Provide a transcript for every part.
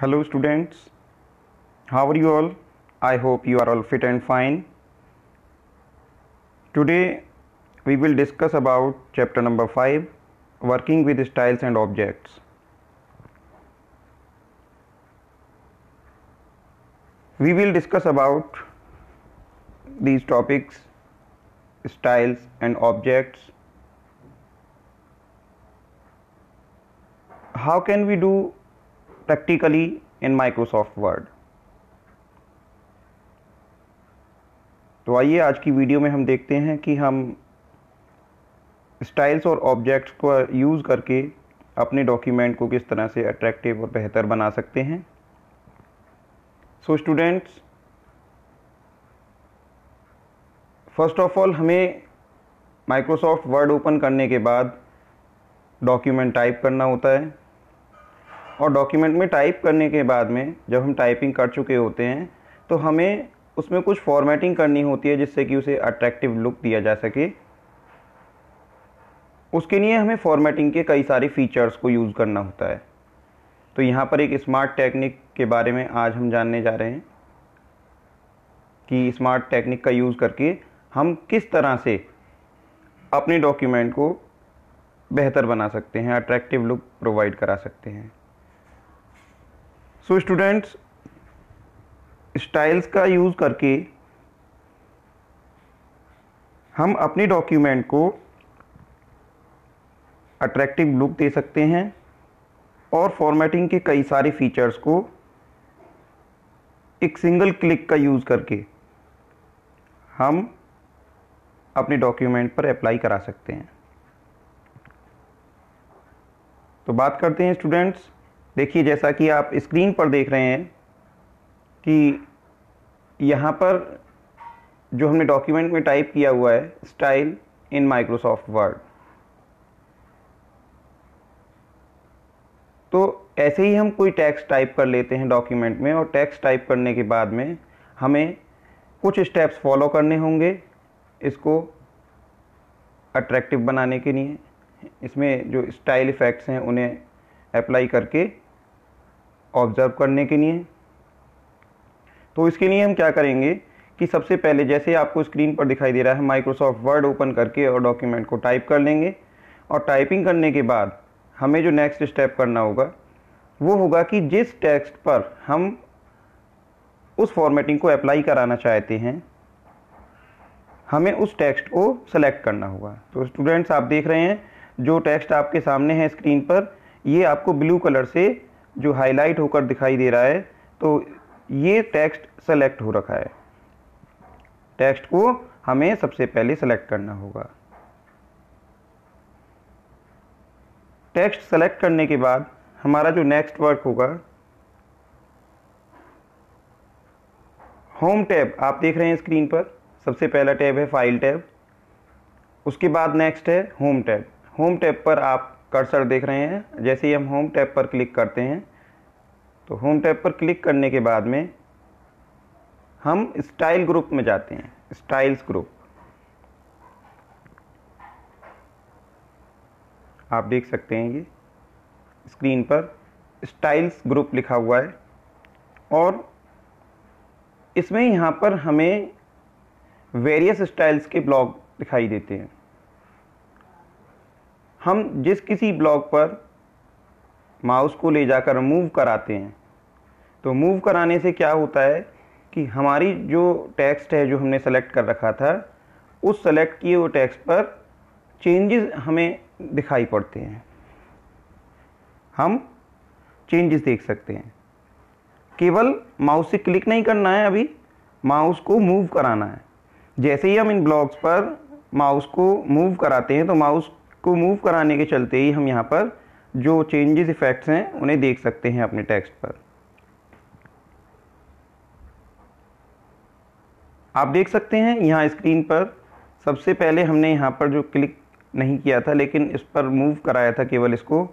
Hello students, how are you all? I hope you are all fit and fine. Today we will discuss about chapter number 5, working with styles and objects. We will discuss about these topics, styles and objects. How can we do practically in Microsoft Word? तो आइए आज की video में हम देखते हैं कि हम स्टाइल्स और ऑब्जेक्ट्स को यूज़ करके अपने डॉक्यूमेंट को किस तरह से अट्रैक्टिव और बेहतर बना सकते हैं। So students, first of all हमें माइक्रोसॉफ्ट वर्ड ओपन करने के बाद डॉक्यूमेंट टाइप करना होता है, और डॉक्यूमेंट में टाइप करने के बाद में जब हम टाइपिंग कर चुके होते हैं तो हमें उसमें कुछ फॉर्मेटिंग करनी होती है जिससे कि उसे अट्रैक्टिव लुक दिया जा सके। उसके लिए हमें फॉर्मेटिंग के कई सारे फीचर्स को यूज़ करना होता है। तो यहाँ पर एक स्मार्ट टेक्निक के बारे में आज हम जानने जा रहे हैं कि स्मार्ट टेक्निक का यूज़ करके हम किस तरह से अपने डॉक्यूमेंट को बेहतर बना सकते हैं, अट्रैक्टिव लुक प्रोवाइड करा सकते हैं। सो स्टूडेंट्स, स्टाइल्स का यूज़ करके हम अपने डॉक्यूमेंट को अट्रैक्टिव लुक दे सकते हैं और फॉर्मेटिंग के कई सारे फीचर्स को एक सिंगल क्लिक का यूज़ करके हम अपने डॉक्यूमेंट पर अप्लाई करा सकते हैं। तो बात करते हैं स्टूडेंट्स। देखिए, जैसा कि आप स्क्रीन पर देख रहे हैं कि यहाँ पर जो हमने डॉक्यूमेंट में टाइप किया हुआ है, स्टाइल इन माइक्रोसॉफ्ट वर्ड। तो ऐसे ही हम कोई टेक्स्ट टाइप कर लेते हैं डॉक्यूमेंट में, और टेक्स्ट टाइप करने के बाद में हमें कुछ स्टेप्स फॉलो करने होंगे इसको अट्रैक्टिव बनाने के लिए। इसमें जो स्टाइल इफ़ेक्ट्स हैं उन्हें अप्लाई करके ऑब्ज़र्व करने के लिए। तो इसके लिए हम क्या करेंगे कि सबसे पहले, जैसे आपको स्क्रीन पर दिखाई दे रहा है, माइक्रोसॉफ्ट वर्ड ओपन करके और डॉक्यूमेंट को टाइप कर लेंगे। और टाइपिंग करने के बाद हमें जो नेक्स्ट स्टेप करना होगा वो होगा कि जिस टेक्स्ट पर हम उस फॉर्मेटिंग को अप्लाई कराना चाहते हैं हमें उस टेक्स्ट को सेलेक्ट करना होगा। तो स्टूडेंट्स, आप देख रहे हैं जो टेक्स्ट आपके सामने है स्क्रीन पर, ये आपको ब्लू कलर से जो हाईलाइट होकर दिखाई दे रहा है। तो ये टेक्स्ट सेलेक्ट हो रखा है। टेक्स्ट को हमें सबसे पहले सेलेक्ट करना होगा। टेक्स्ट सेलेक्ट करने के बाद हमारा जो नेक्स्ट वर्क होगा, होम टैब आप देख रहे हैं स्क्रीन पर, सबसे पहला टैब है फाइल टैब। उसके बाद नेक्स्ट है होम टैब। होम टैब पर आप कर्सर देख रहे हैं। जैसे ही हम होम टैब पर क्लिक करते हैं तो होम टैब पर क्लिक करने के बाद में हम स्टाइल ग्रुप में जाते हैं। स्टाइल्स ग्रुप आप देख सकते हैं, ये स्क्रीन पर स्टाइल्स ग्रुप लिखा हुआ है, और इसमें यहाँ पर हमें वेरियस स्टाइल्स के ब्लॉक दिखाई देते हैं। हम जिस किसी ब्लॉक पर माउस को ले जाकर मूव कराते हैं तो मूव कराने से क्या होता है कि हमारी जो टेक्स्ट है जो हमने सेलेक्ट कर रखा था, उस सेलेक्ट किए हुए टेक्स्ट पर चेंजेस हमें दिखाई पड़ते हैं। हम चेंजेस देख सकते हैं। केवल माउस से क्लिक नहीं करना है, अभी माउस को मूव कराना है। जैसे ही हम इन ब्लॉक्स पर माउस को मूव कराते हैं तो माउस को मूव कराने के चलते ही हम यहाँ पर जो चेंजेस इफ़ेक्ट्स हैं उन्हें देख सकते हैं अपने टेक्स्ट पर। आप देख सकते हैं यहाँ स्क्रीन पर सबसे पहले हमने यहाँ पर जो क्लिक नहीं किया था, लेकिन इस पर मूव कराया था केवल इसको,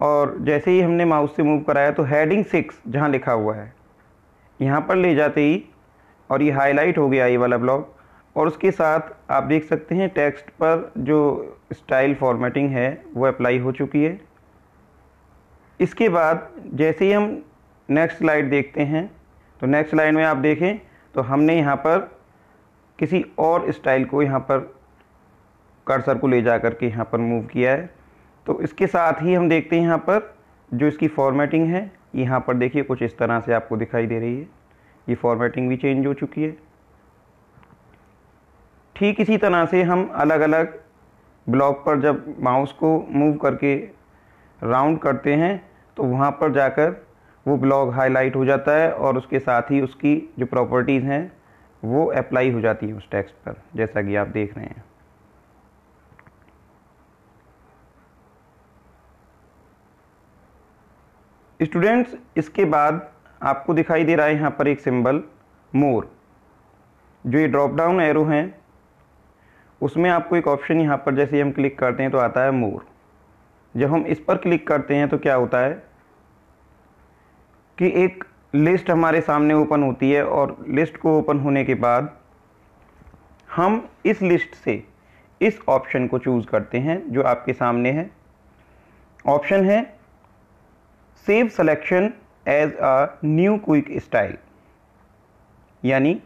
और जैसे ही हमने माउस से मूव कराया तो हेडिंग 6 जहाँ लिखा हुआ है यहाँ पर ले जाते ही और ये हाईलाइट हो गया ये वाला ब्लॉक, और उसके साथ आप देख सकते हैं टेक्स्ट पर जो स्टाइल फॉर्मेटिंग है वो अप्लाई हो चुकी है। इसके बाद जैसे ही हम नेक्स्ट स्लाइड देखते हैं। तो नेक्स्ट स्लाइड में आप देखें तो हमने यहाँ पर किसी और स्टाइल को यहाँ पर कर्सर को ले जा कर के यहाँ पर मूव किया है। तो इसके साथ ही हम देखते हैं यहाँ पर जो इसकी फॉर्मेटिंग है, यहाँ पर देखिए कुछ इस तरह से आपको दिखाई दे रही है। ये फॉर्मेटिंग भी चेंज हो चुकी है। ठीक इसी तरह से हम अलग अलग ब्लॉक पर जब माउस को मूव करके राउंड करते हैं तो वहाँ पर जाकर वो ब्लॉक हाईलाइट हो जाता है और उसके साथ ही उसकी जो प्रॉपर्टीज़ हैं वो अप्लाई हो जाती है उस टेक्स्ट पर, जैसा कि आप देख रहे हैं। स्टूडेंट्स, इसके बाद आपको दिखाई दे रहा है यहाँ पर एक सिंबल मोर। जो ये ड्रॉप डाउन एरो हैं उसमें आपको एक ऑप्शन यहाँ पर जैसे हम क्लिक करते हैं तो आता है मोर। जब हम इस पर क्लिक करते हैं तो क्या होता है कि एक लिस्ट हमारे सामने ओपन होती है और लिस्ट को ओपन होने के बाद हम इस लिस्ट से इस ऑप्शन को चूज़ करते हैं जो आपके सामने है। ऑप्शन है save selection as a new quick style, यानी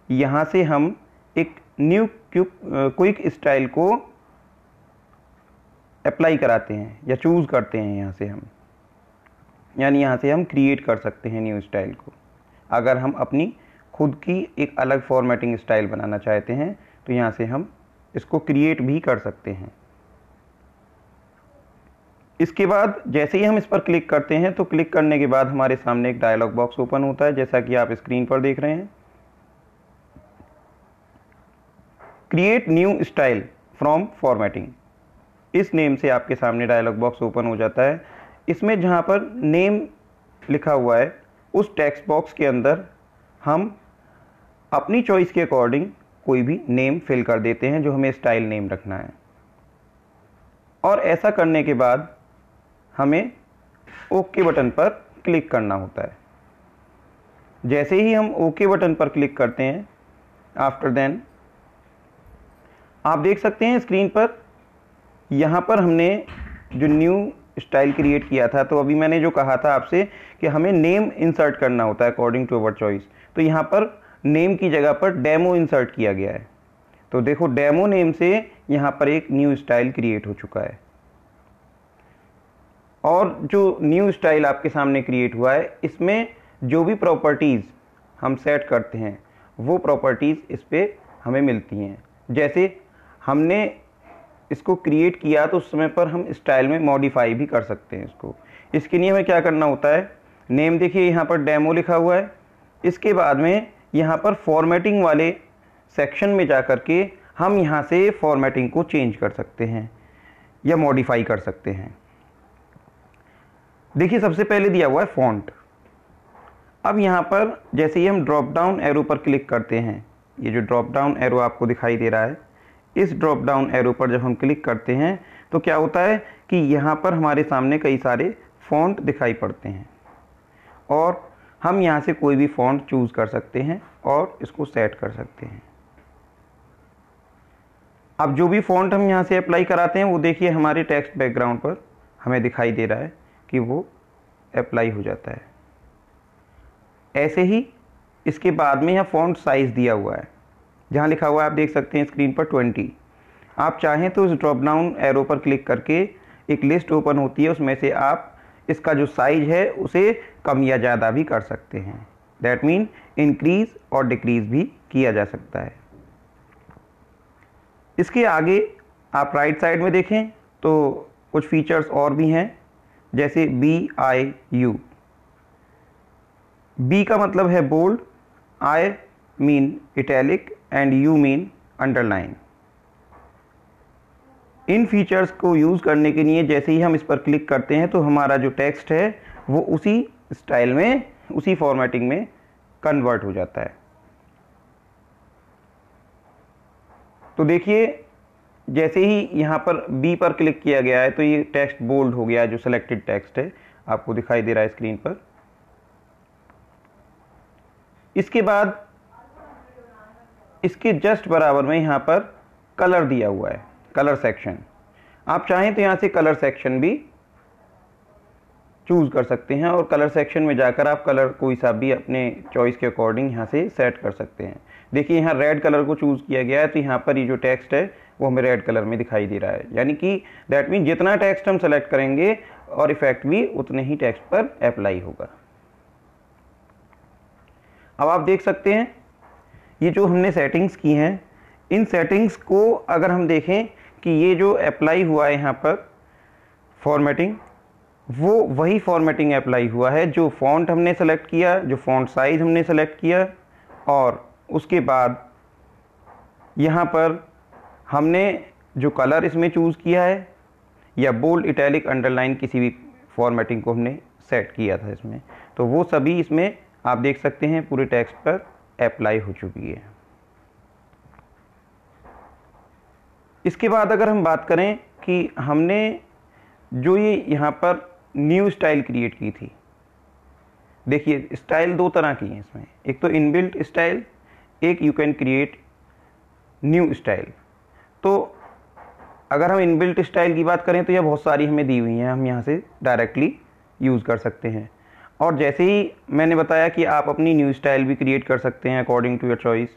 यहाँ से हम एक न्यू क्विक स्टाइल को अप्लाई कराते हैं या चूज़ करते हैं यहाँ से हम, यानी यहाँ से हम क्रिएट कर सकते हैं न्यू स्टाइल को। अगर हम अपनी खुद की एक अलग फॉर्मेटिंग स्टाइल बनाना चाहते हैं तो यहाँ से हम इसको क्रिएट भी कर सकते हैं। इसके बाद जैसे ही हम इस पर क्लिक करते हैं तो क्लिक करने के बाद हमारे सामने एक डायलॉग बॉक्स ओपन होता है, जैसा कि आप स्क्रीन पर देख रहे हैं। Create new style from formatting, इस नेम से आपके सामने डायलॉग बॉक्स ओपन हो जाता है। इसमें जहाँ पर नेम लिखा हुआ है उस टेक्स्ट बॉक्स के अंदर हम अपनी चॉइस के अकॉर्डिंग कोई भी नेम फिल कर देते हैं जो हमें स्टाइल नेम रखना है। और ऐसा करने के बाद हमें ओके बटन पर क्लिक करना होता है। जैसे ही हम ओके बटन पर क्लिक करते हैं, आफ्टर देन आप देख सकते हैं स्क्रीन पर यहाँ पर हमने जो न्यू स्टाइल क्रिएट किया था। तो अभी मैंने जो कहा था आपसे कि हमें नेम इंसर्ट करना होता है अकॉर्डिंग टू अवर चॉइस, तो यहाँ पर नेम की जगह पर डेमो इंसर्ट किया गया है। तो देखो डेमो नेम से यहाँ पर एक न्यू स्टाइल क्रिएट हो चुका है। और जो न्यू स्टाइल आपके सामने क्रिएट हुआ है इसमें जो भी प्रॉपर्टीज़ हम सेट करते हैं वो प्रॉपर्टीज़ इस पर हमें मिलती हैं। जैसे हमने इसको क्रिएट किया तो उस समय पर हम स्टाइल में मॉडिफाई भी कर सकते हैं इसको। इसके लिए हमें क्या करना होता है, नेम देखिए यहाँ पर डेमो लिखा हुआ है। इसके बाद में यहाँ पर फॉर्मेटिंग वाले सेक्शन में जा कर के हम यहाँ से फॉर्मेटिंग को चेंज कर सकते हैं या मॉडिफाई कर सकते हैं। देखिए सबसे पहले दिया हुआ है फॉन्ट। अब यहाँ पर जैसे ही हम ड्रॉप डाउन एरो पर क्लिक करते हैं, ये जो ड्रॉप डाउन एरो आपको दिखाई दे रहा है, इस ड्रॉप डाउन एरो पर जब हम क्लिक करते हैं तो क्या होता है कि यहाँ पर हमारे सामने कई सारे फ़ॉन्ट दिखाई पड़ते हैं और हम यहाँ से कोई भी फ़ॉन्ट चूज़ कर सकते हैं और इसको सेट कर सकते हैं। अब जो भी फ़ॉन्ट हम यहाँ से अप्लाई कराते हैं वो देखिए हमारे टेक्स्ट बैकग्राउंड पर हमें दिखाई दे रहा है कि वो अप्लाई हो जाता है। ऐसे ही इसके बाद में यहाँ फ़ॉन्ट साइज़ दिया हुआ है, जहाँ लिखा हुआ है आप देख सकते हैं स्क्रीन पर 20। आप चाहें तो इस ड्रॉप डाउन एरो पर क्लिक करके एक लिस्ट ओपन होती है, उसमें से आप इसका जो साइज है उसे कम या ज़्यादा भी कर सकते हैं। दैट मीन इंक्रीज़ और डिक्रीज़ भी किया जा सकता है। इसके आगे आप राइट साइड में देखें तो कुछ फीचर्स और भी हैं, जैसे BIU। B का मतलब है bold, I mean italic and U mean underline. इन फीचर्स को यूज़ करने के लिए जैसे ही हम इस पर क्लिक करते हैं तो हमारा जो टेक्स्ट है वो उसी स्टाइल में, उसी फॉर्मेटिंग में कन्वर्ट हो जाता है। तो देखिए जैसे ही यहाँ पर B पर क्लिक किया गया है तो ये टेक्स्ट बोल्ड हो गया है, जो सेलेक्टेड टेक्स्ट है आपको दिखाई दे रहा है स्क्रीन पर। इसके बाद इसके जस्ट बराबर में यहाँ पर कलर दिया हुआ है, कलर सेक्शन। आप चाहें तो यहाँ से कलर सेक्शन भी चूज़ कर सकते हैं और कलर सेक्शन में जाकर आप कलर कोई सा भी अपने चॉइस के अकॉर्डिंग यहाँ से सेट कर सकते हैं। देखिए यहाँ रेड कलर को चूज़ किया गया है, तो यहाँ पर ये जो टेक्स्ट है वो हमें रेड कलर में दिखाई दे रहा है, यानी कि दैट मीन जितना टेक्स्ट हम सेलेक्ट करेंगे और इफेक्ट भी उतने ही टेक्स्ट पर अप्लाई होगा। अब आप देख सकते हैं ये जो हमने सेटिंग्स की हैं, इन सेटिंग्स को अगर हम देखें कि ये जो अप्लाई हुआ है यहाँ पर फॉर्मेटिंग, वो वही फॉर्मेटिंग अप्लाई हुआ है जो फ़ॉन्ट हमने सेलेक्ट किया, जो फ़ॉन्ट साइज़ हमने सेलेक्ट किया, और उसके बाद यहाँ पर हमने जो कलर इसमें चूज़ किया है या बोल्ड, इटैलिक, अंडरलाइन किसी भी फॉर्मेटिंग को हमने सेट किया था इसमें, तो वो सभी इसमें आप देख सकते हैं पूरे टेक्स्ट पर अप्लाई हो चुकी है। इसके बाद अगर हम बात करें कि हमने जो ये यहाँ पर न्यू स्टाइल क्रिएट की थी, देखिए स्टाइल दो तरह की हैं इसमें, एक तो इनबिल्ट स्टाइल, एक you can create new style. तो अगर हम इनबिल्ट स्टाइल की बात करें तो यह बहुत सारी हमें दी हुई हैं, हम यहाँ से डायरेक्टली यूज़ कर सकते हैं। और जैसे ही मैंने बताया कि आप अपनी न्यू स्टाइल भी क्रिएट कर सकते हैं अकॉर्डिंग टू योर चॉइस,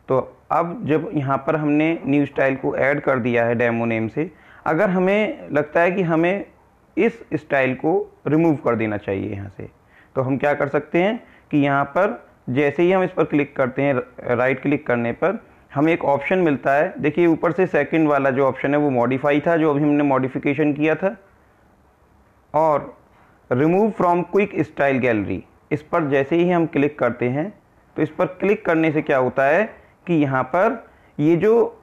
तो अब जब यहाँ पर हमने न्यू स्टाइल को ऐड कर दिया है डेमो नेम से, अगर हमें लगता है कि हमें इस स्टाइल को रिमूव कर देना चाहिए यहाँ से, तो हम क्या कर सकते हैं कि यहाँ पर जैसे ही हम इस पर क्लिक करते हैं, राइट क्लिक करने पर हमें एक ऑप्शन मिलता है। देखिए ऊपर से सेकंड वाला जो ऑप्शन है वो मॉडिफाई था, जो अभी हमने मॉडिफिकेशन किया था, और remove from quick style gallery, इस पर जैसे ही हम क्लिक करते हैं तो इस पर क्लिक करने से क्या होता है कि यहाँ पर ये जो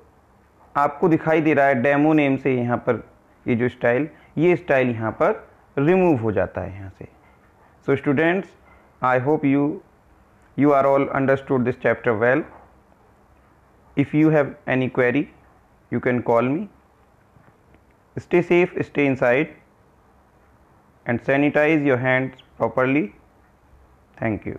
आपको दिखाई दे रहा है डेमो नेम से, यहाँ पर ये जो स्टाइल, ये स्टाइल यहाँ पर रिमूव हो जाता है यहाँ से। So students, I hope you are all understood this chapter well. If you have any query, you can call me. Stay safe, stay inside, and sanitize your hands properly. Thank you.